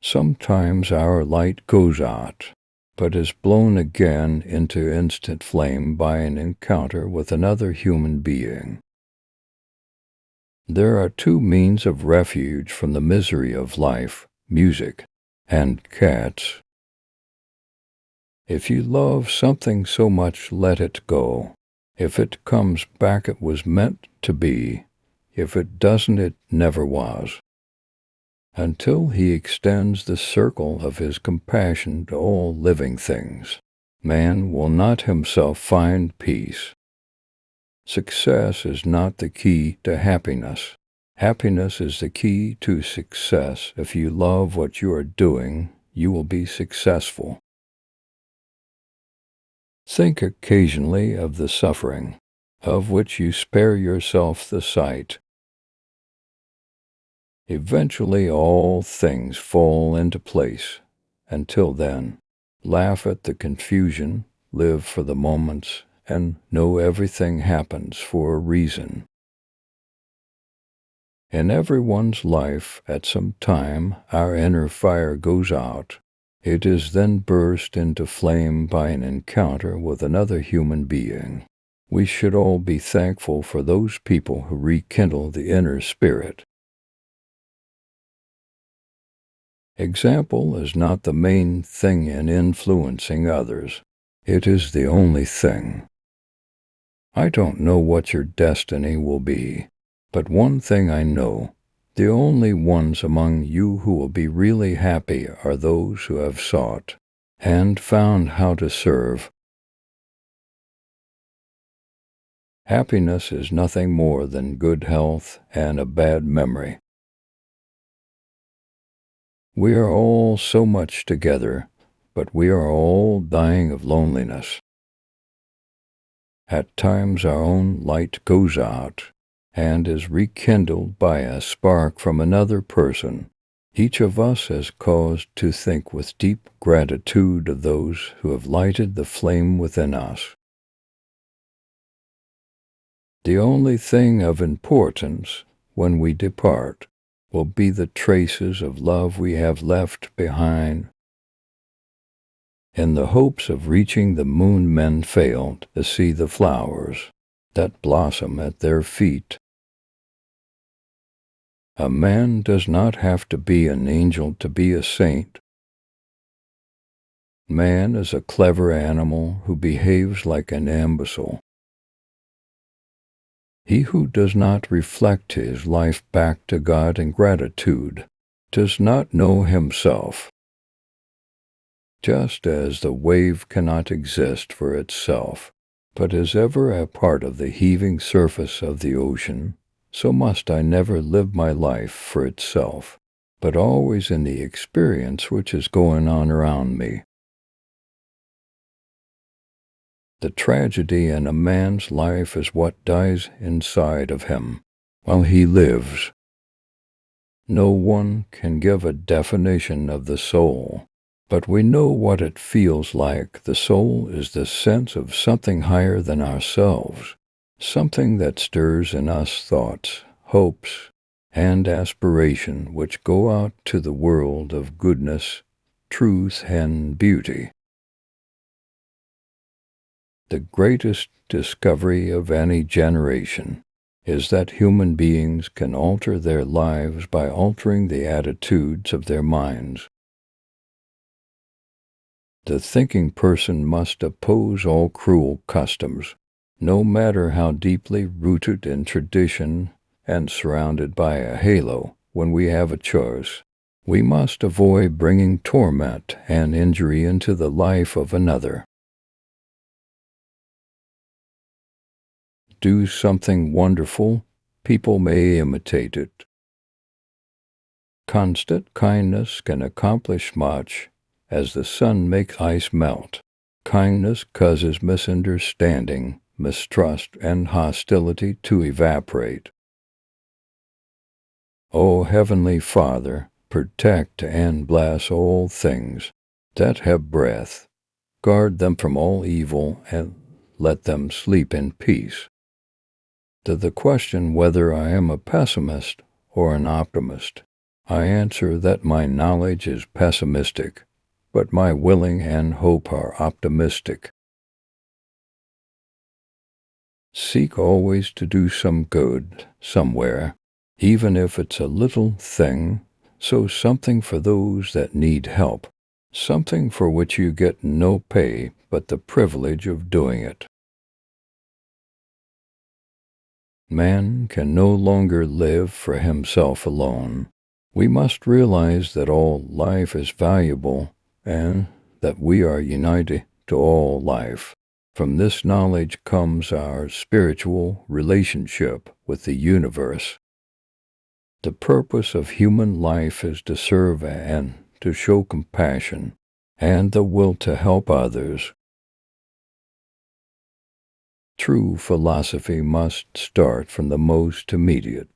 Sometimes our light goes out, but is blown again into instant flame by an encounter with another human being. There are two means of refuge from the misery of life: music and cats. If you love something so much, let it go. If it comes back, it was meant to be. If it doesn't, it never was. Until he extends the circle of his compassion to all living things, man will not himself find peace. Success is not the key to happiness. Happiness is the key to success. If you love what you are doing, you will be successful. Think occasionally of the suffering, of which you spare yourself the sight. Eventually all things fall into place. Until then, laugh at the confusion, live for the moments, and know everything happens for a reason. In everyone's life, at some time, our inner fire goes out. It is then burst into flame by an encounter with another human being. We should all be thankful for those people who rekindle the inner spirit. Example is not the main thing in influencing others. It is the only thing. I don't know what your destiny will be, but one thing I know: the only ones among you who will be really happy are those who have sought and found how to serve. Happiness is nothing more than good health and a bad memory. We are all so much together, but we are all dying of loneliness. At times our own light goes out and is rekindled by a spark from another person. Each of us is caused to think with deep gratitude of those who have lighted the flame within us. The only thing of importance when we depart will be the traces of love we have left behind. In the hopes of reaching the moon, men failed to see the flowers that blossom at their feet. A man does not have to be an angel to be a saint. Man is a clever animal who behaves like an imbecile. He who does not reflect his life back to God in gratitude does not know himself. Just as the wave cannot exist for itself, but is ever a part of the heaving surface of the ocean, so must I never live my life for itself, but always in the experience which is going on around me. The tragedy in a man's life is what dies inside of him while he lives. No one can give a definition of the soul, but we know what it feels like. The soul is the sense of something higher than ourselves, something that stirs in us thoughts, hopes, and aspiration which go out to the world of goodness, truth, and beauty. The greatest discovery of any generation is that human beings can alter their lives by altering the attitudes of their minds. The thinking person must oppose all cruel customs, no matter how deeply rooted in tradition and surrounded by a halo. When we have a choice, we must avoid bringing torment and injury into the life of another. Do something wonderful, people may imitate it. Constant kindness can accomplish much, as the sun makes ice melt. Kindness causes misunderstanding, mistrust, and hostility to evaporate. O Heavenly Father, protect and bless all things that have breath. Guard them from all evil and let them sleep in peace. To the question whether I am a pessimist or an optimist, I answer that my knowledge is pessimistic, but my willing and hope are optimistic. Seek always to do some good somewhere, even if it's a little thing, so something for those that need help, something for which you get no pay but the privilege of doing it. Man can no longer live for himself alone. We must realize that all life is valuable and that we are united to all life. From this knowledge comes our spiritual relationship with the universe. The purpose of human life is to serve and to show compassion and the will to help others. True philosophy must start from the most immediate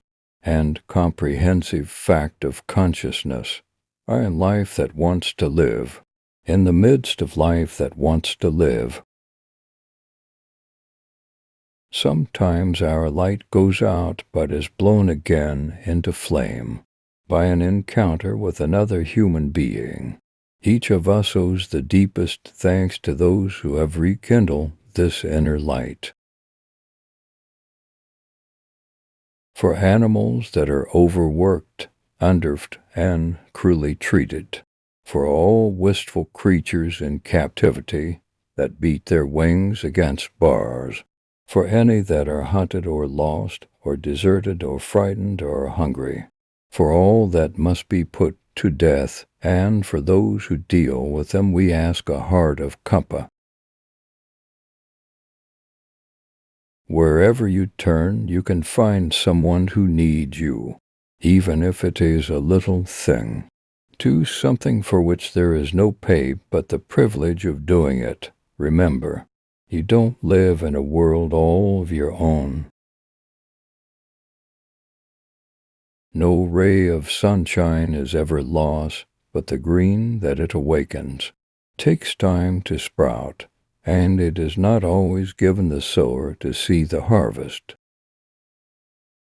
and comprehensive fact of consciousness, our life that wants to live, in the midst of life that wants to live. Sometimes our light goes out but is blown again into flame by an encounter with another human being. Each of us owes the deepest thanks to those who have rekindled this inner light. For animals that are overworked, underfed, and cruelly treated, for all wistful creatures in captivity that beat their wings against bars, for any that are hunted or lost, or deserted, or frightened, or hungry, for all that must be put to death, and for those who deal with them we ask a heart of kumpa. Wherever you turn, you can find someone who needs you, even if it is a little thing. Do something for which there is no pay but the privilege of doing it. Remember, you don't live in a world all of your own. No ray of sunshine is ever lost, but the green that it awakens takes time to sprout, and it is not always given the sower to see the harvest.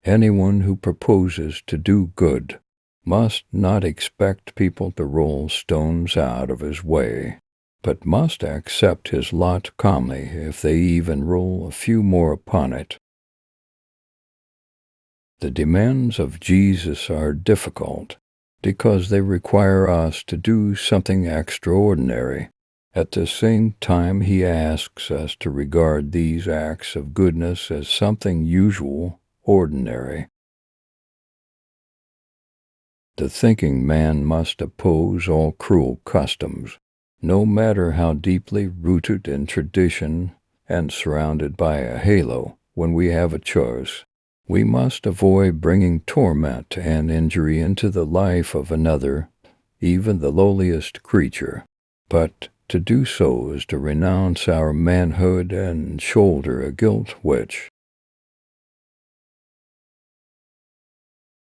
Anyone who proposes to do good must not expect people to roll stones out of his way, but must accept his lot calmly if they even roll a few more upon it. The demands of Jesus are difficult because they require us to do something extraordinary. At the same time, he asks us to regard these acts of goodness as something usual, ordinary. The thinking man must oppose all cruel customs, no matter how deeply rooted in tradition and surrounded by a halo. When we have a choice, we must avoid bringing torment and injury into the life of another, even the lowliest creature. But to do so is to renounce our manhood and shoulder a guilt which.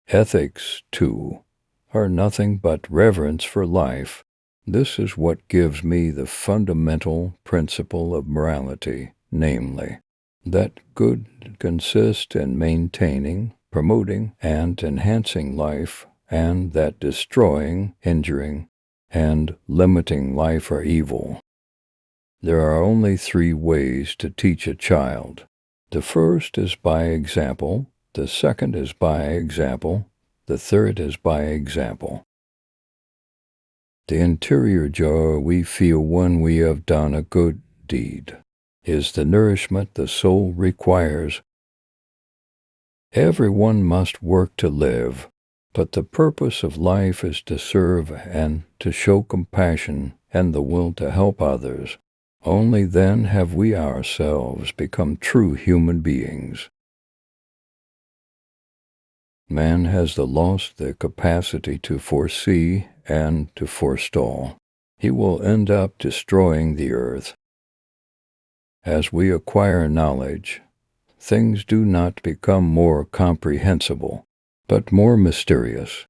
Ethics, too, are nothing but reverence for life. This is what gives me the fundamental principle of morality, namely, that good consists in maintaining, promoting, and enhancing life, and that destroying, injuring, and limiting life are evil. There are only three ways to teach a child. The first is by example, the second is by example, the third is by example. The interior joy we feel when we have done a good deed is the nourishment the soul requires. Everyone must work to live, but the purpose of life is to serve and to show compassion and the will to help others. Only then have we ourselves become true human beings. Man has lost the capacity to foresee and to forestall. He will end up destroying the earth. As we acquire knowledge, things do not become more comprehensible, but more mysterious.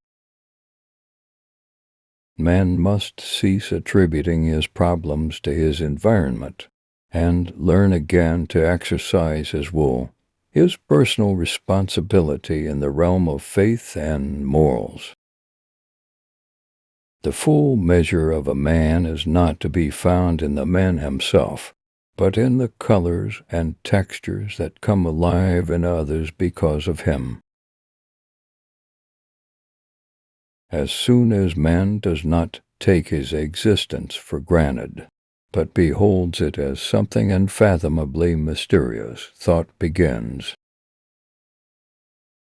Man must cease attributing his problems to his environment and learn again to exercise his will, his personal responsibility in the realm of faith and morals. The full measure of a man is not to be found in the man himself, but in the colors and textures that come alive in others because of him. As soon as man does not take his existence for granted, but beholds it as something unfathomably mysterious, thought begins.